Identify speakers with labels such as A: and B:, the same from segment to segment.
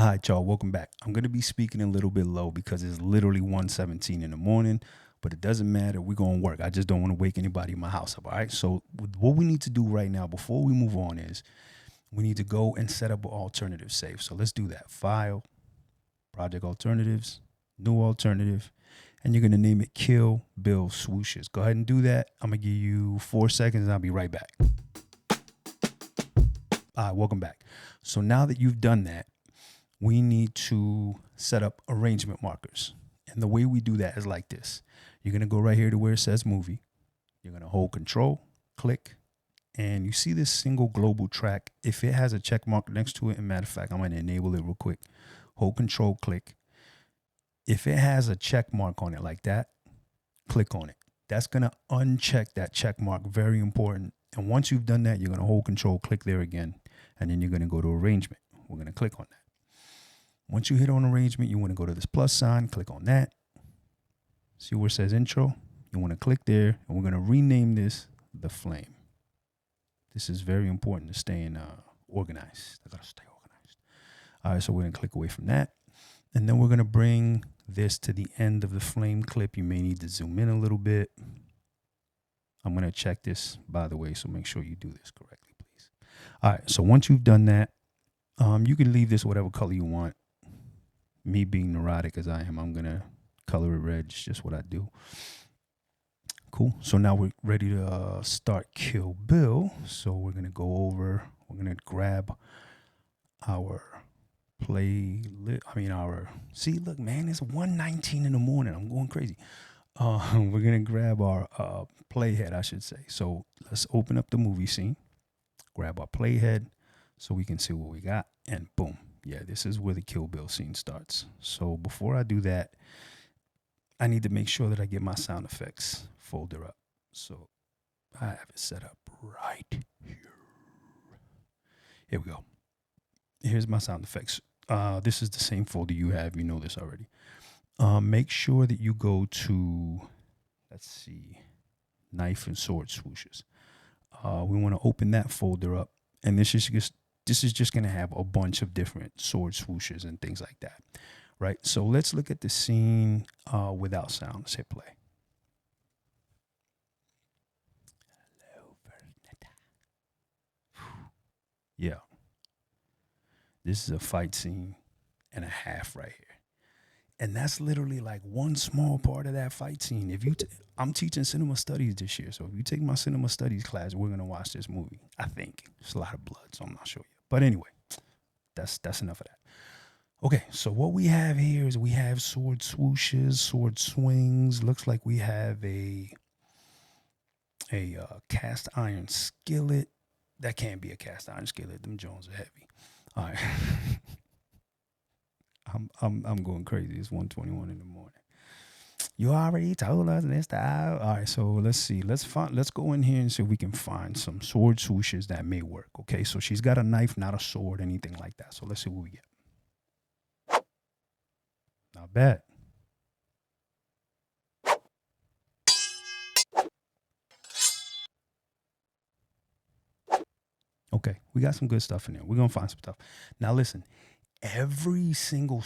A: All right, y'all, welcome back. I'm going to be speaking a little bit low because it's literally 1:17 in the morning, but it doesn't matter. We're going to work. I just don't want to wake anybody in my house up, all right? So what we need to do right now before we move on is we need to go and set up an alternative save. So let's do that. File, project alternatives, new alternative, and you're going to name it Kill Bill Swooshes. Go ahead and do that. I'm going to give you 4 seconds and I'll be right back. All right, welcome back. So now that you've done that, we need to set up arrangement markers. And the way we do that is like this. You're going to go right here to where it says movie. You're going to hold control, click, and you see this single global track. If it has a check mark next to it, and matter of fact, I'm going to enable it real quick. Hold control, click. If it has a check mark on it like that, click on it. That's going to uncheck that check mark. Very important. And once you've done that, you're going to hold control, click there again, and then you're going to go to arrangement. We're going to click on that. Once you hit on arrangement, you want to go to this plus sign, click on that. See where it says intro? You want to click there, and we're going to rename this The Flame. This is very important to staying organized. I got to stay organized. All right, so we're going to click away from that. And then we're going to bring this to the end of the flame clip. You may need to zoom in a little bit. I'm going to check this, by the way, so make sure you do this correctly, please. All right, so once you've done that, you can leave this whatever color you want. Me being neurotic as I am, I'm going to color it red. It's just what I do. Cool. So now we're ready to start Kill Bill. So we're going to go over, we're going to grab our see, look, man, it's 1:19 in the morning. I'm going crazy. We're going to grab our playhead, I should say. So let's open up the movie scene, grab our playhead so we can see what we got, and boom. Yeah, this is where the Kill Bill scene starts. So before I do that, I need to make sure that I get my sound effects folder up. So I have it set up right here. Here we go. Here's my sound effects. This is the same folder you have. You know this already. Make sure that you go to, let's see, knife and sword swooshes. We want to open that folder up. And this is just going to have a bunch of different sword swooshes and things like that, right? So let's look at the scene without sound. Let's hit play. Hello, Bernetta. Yeah. This is a fight scene and a half right here. And that's literally like one small part of that fight scene. If you, I'm teaching cinema studies this year, so if you take my cinema studies class, we're gonna watch this movie. I think it's a lot of blood, so I'm not sure yet. But anyway, that's enough of that. Okay, so what we have here is we have sword swooshes, sword swings. Looks like we have a cast iron skillet. That can't be a cast iron skillet. Them Jones are heavy. All right. I'm going crazy. It's 1:21 in the morning. You already told us this time. All right, so let's see. Let's go in here and see if we can find some sword swooshes that may work. Okay, so she's got a knife, not a sword, anything like that. So let's see what we get. Not bad. Okay, we got some good stuff in there. We're gonna find some stuff. Now listen, every single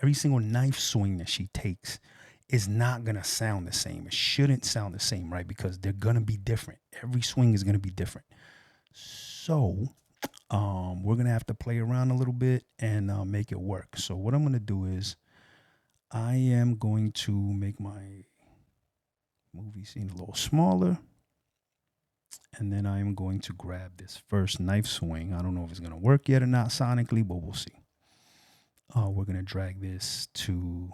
A: every single knife swing that she takes is not going to sound the same. It shouldn't sound the same, right? Because they're going to be different. Every swing is going to be different. So we're going to have to play around a little bit and make it work. So what I'm going to do is I am going to make my movie scene a little smaller. And then I am going to grab this first knife swing. I don't know if it's going to work yet or not sonically, but we'll see. We're going to drag this to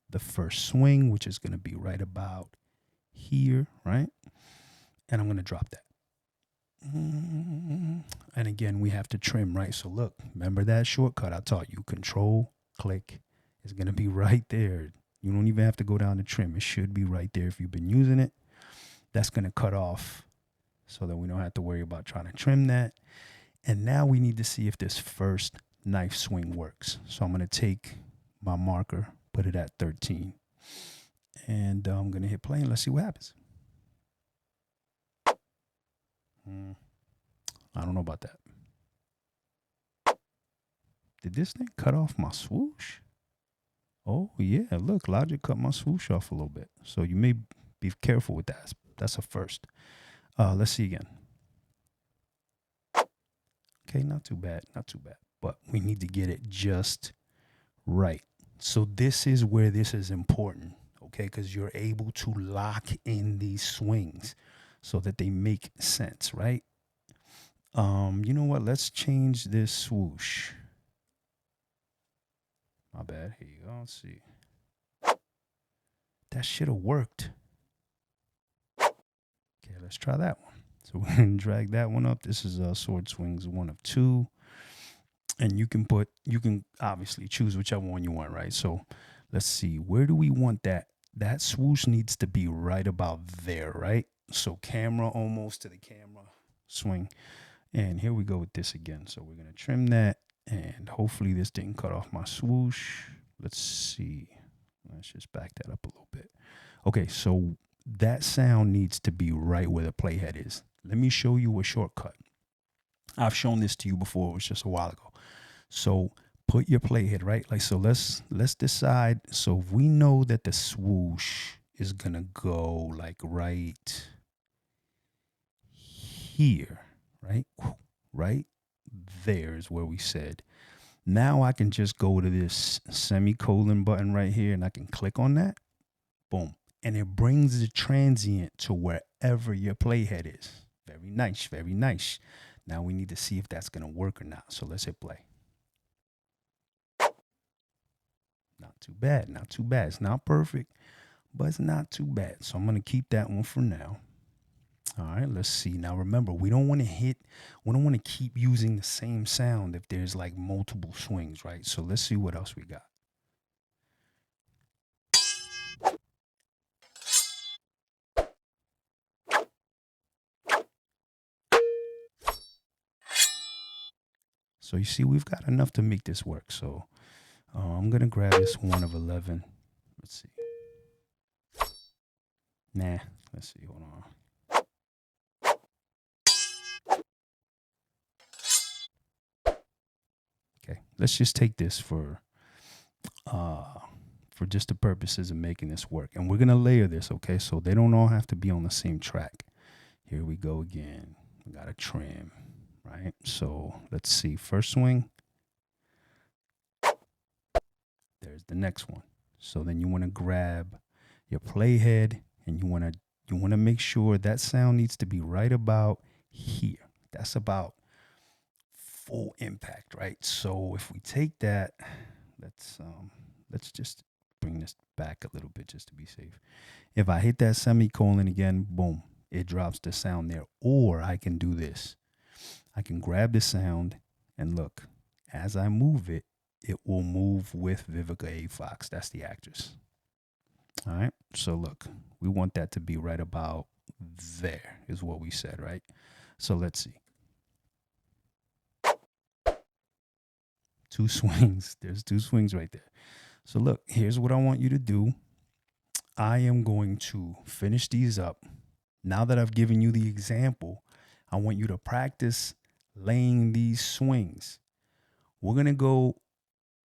A: the first swing, which is going to be right about here, right? And I'm going to drop that. And again, we have to trim, right? So look, remember that shortcut I taught you? Control, click. It's going to be right there. You don't even have to go down to trim. It should be right there if you've been using it. That's going to cut off so that we don't have to worry about trying to trim that. And now we need to see if this first knife swing works. So I'm going to take my marker, put it at 13. And I'm going to hit play and let's see what happens. I don't know about that. Did this thing cut off my swoosh? Oh, yeah. Look, Logic cut my swoosh off a little bit. So you may be careful with that. That's a first. Let's see again. Okay, not too bad. Not too bad. But we need to get it just right. So this is where this is important, okay? Because you're able to lock in these swings so that they make sense, right? You know what? Let's change this swoosh. My bad. Here you go. Let's see. That should have worked. Okay, let's try that one. So we're going to drag that one up. This is Sword Swings 1 of 2. And you can obviously choose whichever one you want, right? So let's see. Where do we want that? That swoosh needs to be right about there, right? So camera almost to the camera swing. And here we go with this again. So we're going to trim that. And hopefully this didn't cut off my swoosh. Let's see. Let's just back that up a little bit. Okay, so that sound needs to be right where the playhead is. Let me show you a shortcut. I've shown this to you before. It was just a while ago. So put your playhead right. Like, so let's decide. So if we know that the swoosh is going to go like right here, right? Right there is where we said. Now I can just go to this semicolon button right here and I can click on that. Boom. And it brings the transient to wherever your playhead is. Very nice. Very nice. Now we need to see if that's going to work or not. So let's hit play. Not too bad. Not too bad. It's not perfect, but it's not too bad. So I'm going to keep that one for now. All right, let's see. Now remember, we don't want to keep using the same sound if there's like multiple swings, right? So let's see what else we got. So you see, we've got enough to make this work. So I'm going to grab this 1 of 11. Let's see. Nah, let's see. Hold on. Okay, let's just take this for just the purposes of making this work. And we're going to layer this, okay? So they don't all have to be on the same track. Here we go again. We got to trim, right? So let's see. First swing. There's the next one. So then you want to grab your playhead and you want to make sure that sound needs to be right about here. That's about full impact, right? So if we take that, let's just bring this back a little bit just to be safe. If I hit that semicolon again, boom, it drops the sound there. Or I can do this. I can grab the sound and look, as I move it, it will move with Vivica A. Fox. That's the actress. All right. So look, we want that to be right about there is what we said, right? So let's see. 2 swings. There's 2 swings right there. So look, here's what I want you to do. I am going to finish these up. Now that I've given you the example, I want you to practice laying these swings. We're going to go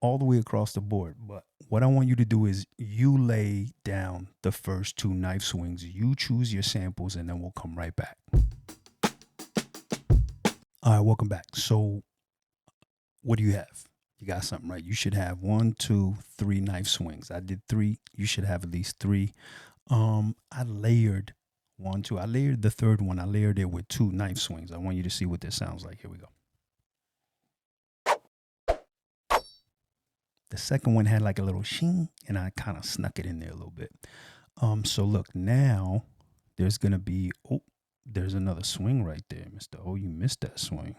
A: all the way across the board, but what I want you to do is you lay down the first 2 knife swings. You choose your samples, and then we'll come right back. All right, welcome back. So what do you have? You got something, right? You should have 1, 2, 3 knife swings. I did 3. You should have at least 3. I layered 1, 2. I layered the third one. I layered it with 2 knife swings. I want you to see what this sounds like. Here we go. The second one had like a little shing, and I kind of snuck it in there a little bit. So look, now there's going to be, there's another swing right there, Mr. Oh, you missed that swing.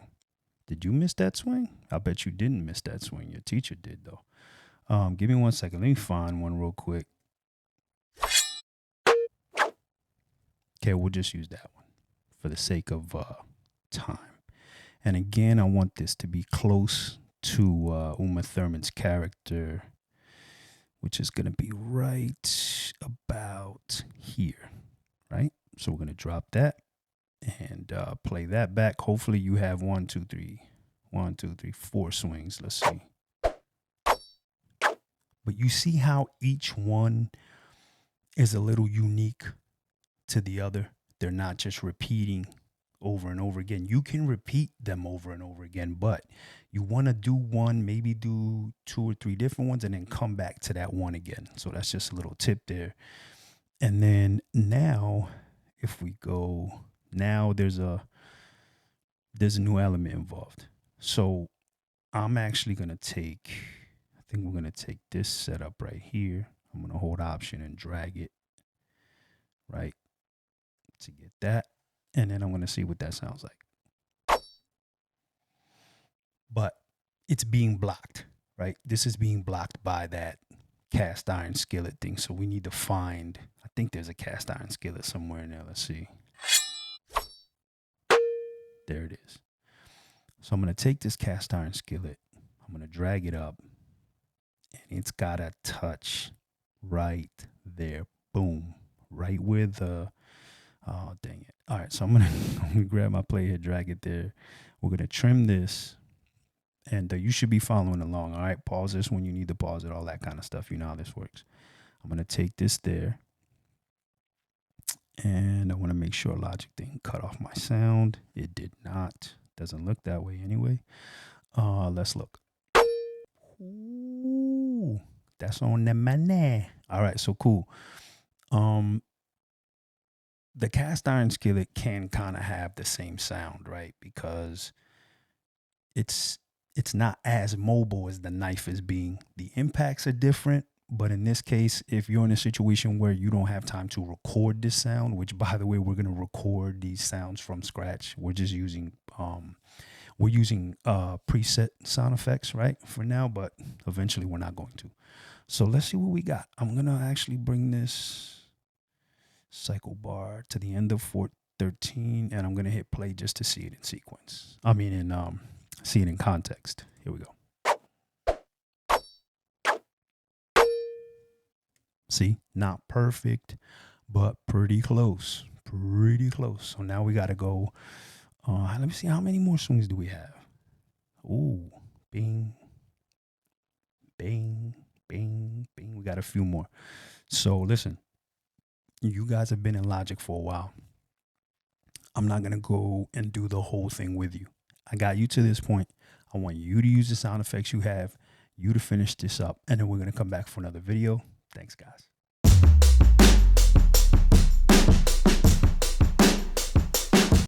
A: Did you miss that swing? I bet you didn't miss that swing. Your teacher did, though. Give me 1 second. Let me find one real quick. Okay, we'll just use that one for the sake of time. And again, I want this to be close to Uma Thurman's character, which is going to be right about here, right? So we're going to drop that and play that back. Hopefully you have 4 swings. Let's see. But you see how each one is a little unique to the other. They're not just repeating over and over again. You can repeat them over and over again, but you want to do one, maybe do 2 or 3 different ones, and then come back to that one again. So that's just a little tip there. And then now, if we go, now there's a new element involved. So I'm actually gonna take, I think we're gonna take this setup right here. I'm gonna hold Option and drag it right to get that, and then I'm gonna see what that sounds like. But it's being blocked, right? This is being blocked by that cast iron skillet thing. So we need to find, I think there's a cast iron skillet somewhere in there. Let's see. There it is. So I'm going to take this cast iron skillet. I'm going to drag it up. And it's got to touch right there. Boom. Right where the, oh, dang it. All right. So I'm going to grab my plate here, drag it there. We're going to trim this. And you should be following along. All right. Pause this when you need to pause it, all that kind of stuff. You know how this works. I'm going to take this there. And I want to make sure Logic didn't cut off my sound. It did not. Doesn't look that way anyway. Let's look. Ooh, that's on the money. All right, so cool. The cast iron skillet can kind of have the same sound, right? Because it's not as mobile as the knife is being. The impacts are different. But in this case, if you're in a situation where you don't have time to record this sound, which by the way, we're going to record these sounds from scratch. We're just using, preset sound effects, right? For now, but eventually we're not going to. So let's see what we got. I'm going to actually bring this cycle bar to the end of 413, and I'm going to hit play just to see it in sequence. See it in context. Here we go. See, not perfect, but pretty close. Pretty close. So now we got to go. Let me see. How many more swings do we have? Ooh, bing, bing, bing, bing. We got a few more. So listen, you guys have been in Logic for a while. I'm not going to go and do the whole thing with you. I got you to this point. I want you to use the sound effects you have, you to finish this up, and then we're going to come back for another video. Thanks, guys.